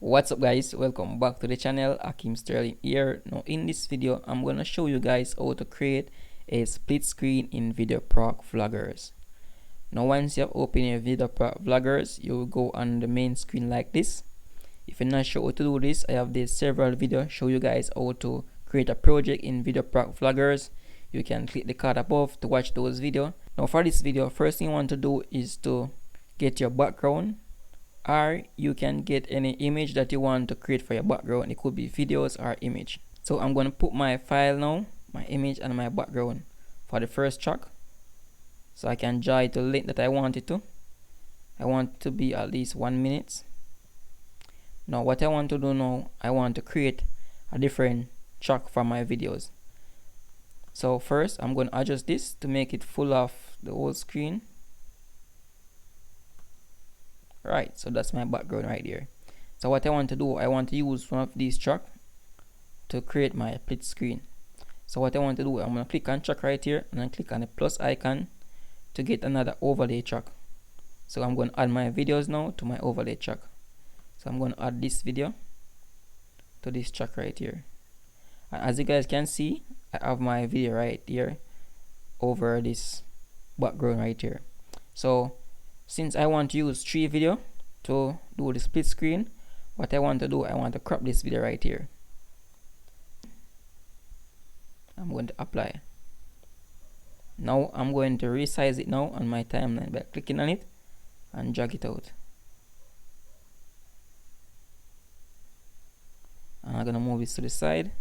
What's up guys, welcome back to the channel. Ackeem Sterling here. Now in this video I'm going to show you guys how to create a split screen in VideoProc Vloggers. Now once you have opened your VideoProc Vloggers, you will go on the main screen like this. If you're not sure how to do this, I have these several videos show you guys how to create a project in VideoProc Vloggers. You can click the card above to watch those videos. Now for this video, first thing you want to do is to get your background, or you can get any image that you want to create for your background. It could be videos or image. So I'm going to put my file now, my image and my background for the first track, so I can draw it to the length that I want it to. I want it to be at least 1 minute. Now what I want to do now, I want to create a different track for my videos. So first I'm going to adjust this to make it full of the whole screen. Right, so that's my background right there. So what I want to do, I want to use one of these tracks to create my split screen. So what I want to do, I'm going to click on track right here and then click on the plus icon to get another overlay track. So I'm going to add my videos now to my overlay track. So I'm going to add this video to this track right here. And as you guys can see, I have my video right here over this background right here. So since I want to use 3 video to do the split screen, what I want to do, I want to crop this video right here. I'm going to apply. Now I'm going to resize it now on my timeline by clicking on it and drag it out. And I'm going to move this to the side.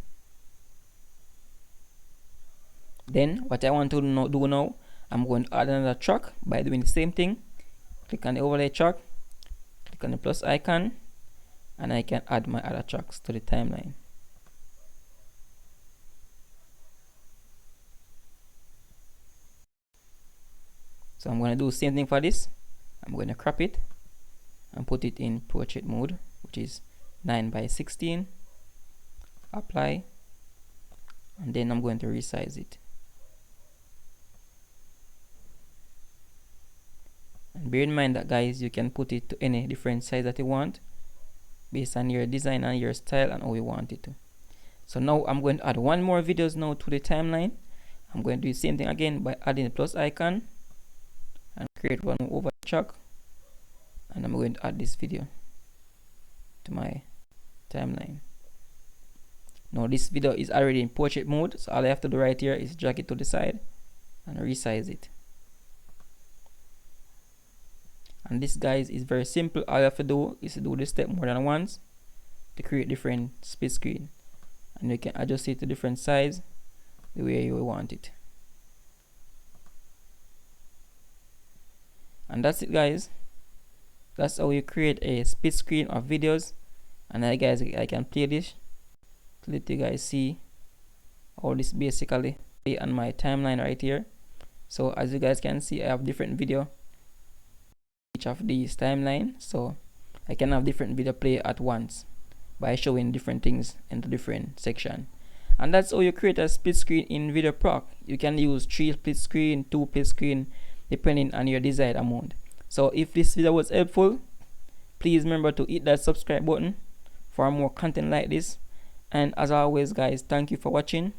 Then what I want to do now, I'm going to add another track by doing the same thing. Click on the overlay track, click on the plus icon, and I can add my other tracks to the timeline. So I'm going to do the same thing for this. I'm going to crop it and put it in portrait mode, which is 9:16. Apply, and then I'm going to resize it. And bear in mind that guys, you can put it to any different size that you want based on your design and your style and how you want it to. So now I'm going to add one more videos now to the timeline. I'm going to do the same thing again by adding the plus icon and create one over track, and I'm going to add this video to my timeline. Now this video is already in portrait mode, so all I have to do right here is drag it to the side and resize it. And this guys is very simple. All you have to do is to do this step more than once to create different split screen, and you can adjust it to different size the way you want it. And that's it guys. That's how you create a split screen of videos. And I can play this to let you guys see all this basically on my timeline right here. So as you guys can see, I have different video each of these timeline, so I can have different video play at once by showing different things into different section. And that's how you create a split screen in VideoProc. You can use 3 split screen, 2 split screen, depending on your desired amount. So if this video was helpful, please remember to hit that subscribe button for more content like this. And as always guys, thank you for watching.